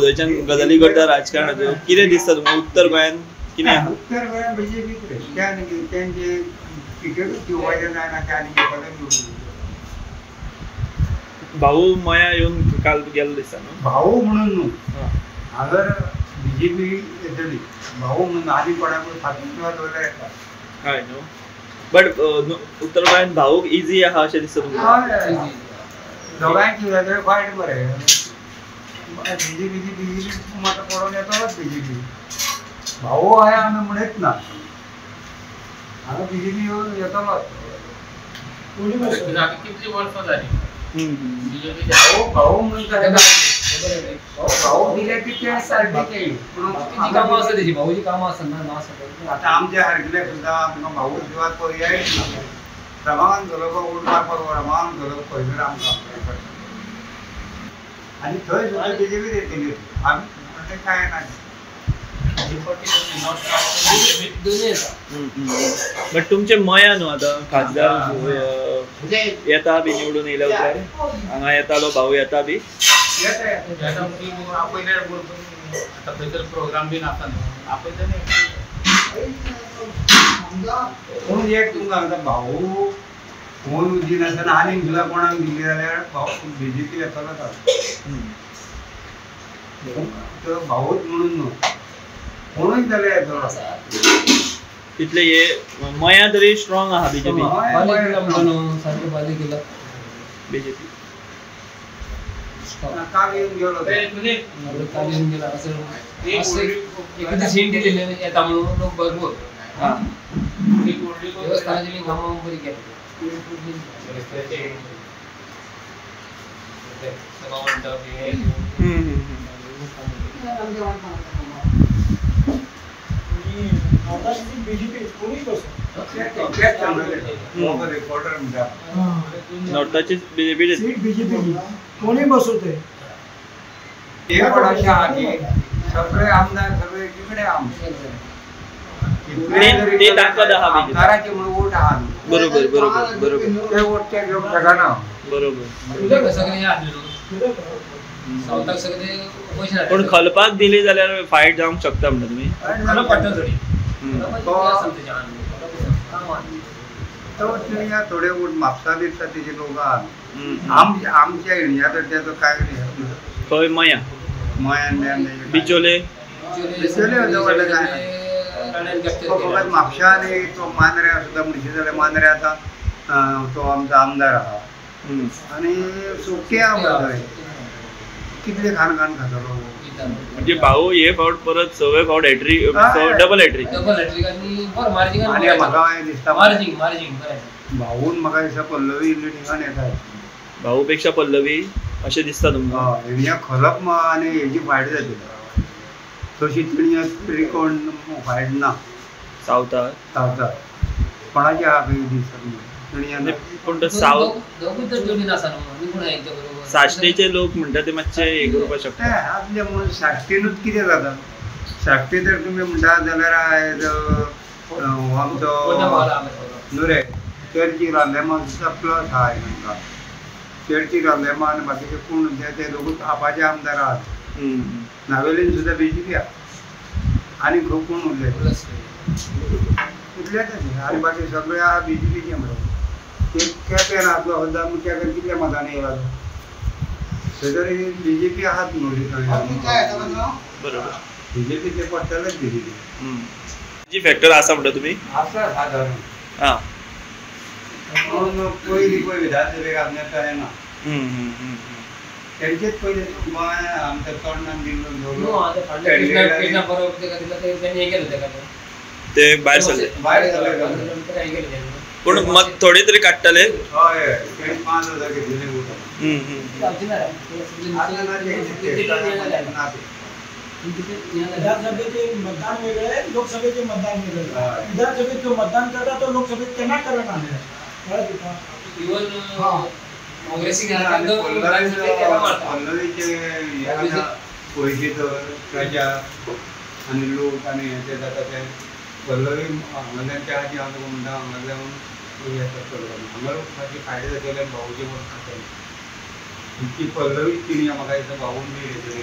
थंयच्यान गजाली करता राजकारणाच्यो कितें दिसता तुमकां उत्तर गोंयान कितें आहा? उत्तर गोंयान बीजेपी त्यांचे तिकेटूच दिवपाचें जायना ते आनी घेतले भाऊ मया येवन काल गेलो दिसता न्हू भाऊ म्हणून न्हू हांगर बीजेपी येतली भाऊ म्हणून आदी कोणाक फाटींतलो दवरल्यार येता हय न्हू बट उत्तर गोंयान भाऊक इजी आहा अशें दिसता तुमकां? दोगांयची वेगळे फायट बरें बीजेपी म्हाका पडोवन येतोच बीजेपी भाऊ आय आमी म्हणत ना हांगा बीजेपी येतलोच कितली वर्सां जाली बीजेपी भाऊ म्हणून भाऊ दिले की ते सारखे कामां आसा तेजी भाऊजी कामां आसा ना आता आमच्या सारकिले सुद्दां आमकां भाऊ जिवाक पर्यायच ना प्रमाण घालप ओट मारपाक प्रमाण घालप पयलीं आमकां आनी थंय सुद्दां बीजेपी येतली आमी म्हणटा कांय ना बट तुमचे मया न्हू आतां खासदार येता बी निवडून येयल्या उपरांत हांगा येतालो भाऊ येता बी प्रोग्राम बीन आसा न्हू पूण एक तुमकां सांगता भाऊ कोण दिनासतना आनीक सुद्दां कोणाक दिली जाल्यार भाऊ बीजेपी येतलोच तो भाऊच म्हणून न्हू कोणूच जाल्यार येतलो तितले हे मया तरी स्ट्रॉंग आहा बीजेपी बीजेपी काल येवन गेलो येता म्हणून लोक भरपूर देवस्थानाची कामां बरी केली नॉर्थाची बीजेपी सीट बीजेपी कोणी बसवते सगळे आमदार सगळे तिकडे ते ताकद आहा आमदाराचे म्हणून वोट आहा बरोबर बरोबर बरोबर ते वोट ते घेवंक शकना बरोबर सावथाक सगळे पयशे पण खलपाक दिली जाल्यार फायट जावंक शकता म्हणटा तुमी खलप पडटा थोडी थोडे वोट म्हापसा दिसता तेजे लोक आहात आमच्या इंडिया तर त्याचं काय खंय मया मयान बिचोले फकत म्हापशा आनी तो मांद्र्या सुद्दां म्हणशी जाल्यार मांद्र्या आतां तो आमचो आमदार आहा आनी सोके आहा थंय कितले खाण खातलो म्हणजे भाऊ हे फावट परत 6 फावट हॅट्रिक डबल हॅट्रिक आनी बरो मार्जिंग आनी म्हाका दिसता मार्जिंग भाऊन म्हाका दिसता पल्लवी लिडिंगान येता भाऊ पेक्षा पल्लवी अशें दिसता तुमकां इंडिया खलप आनी हेजी फायट जातली तशी तिणी कोण फायट ना सावथाक कोणाची आहा खंय दिसता पूण तो साश्टेचे लोक म्हणटा ते मातशे हे करपाक शकता आपले म्हणून साश्टीनूच कितें जाता साश्टी तर तुमी म्हणटा जाल्यार आयज आमचो नुरे चर्ची रालेमा सुद्दां प्लस आहा तांकां चर्ची रालेमा आनी बाकीचे कोण ते दोगूच आपाचे आमदार आहात नावेलीन सुद्दां बीजेपी आहा आनी खूब कोण उरले इतलेच आनी बाकी सगळे आहा बीजेपीचे म्हणून केपेन आसलो सुद्दां केपेन कितल्या मतांनी येयला तरी बीजेपी आहात न्हू बरोबर बीजेपी ते पडटलेच बीजेपी फॅक्टर आसा म्हणटा तुमी आसा सादारण आं म्हणून पयलीं पळय विधानसभेक आमच्या येना तेंचेच पयलीं गोंय आमच्या तोंडान दिल्लो ते भायर सरले पूण मत थोडे तरी काडटले हय तेणी 5,000 घेतलेले विधानसभेचे मतदान वेगळे लोकसभेचे मतदान वेगळे विधानसभेत जो मतदान करता तो लोकसभेत केन्ना करना पयशे प्रजा आनी लोक आनी हे जाता ते पल्लवी हांगाच्या आजी हांव तुका म्हणटा हांगाल्यान हांगा मातशी फायदे जातले भाऊचे वोट खातले ती पल्लवीच तिणी म्हाका दिसता भाऊन बी घेतली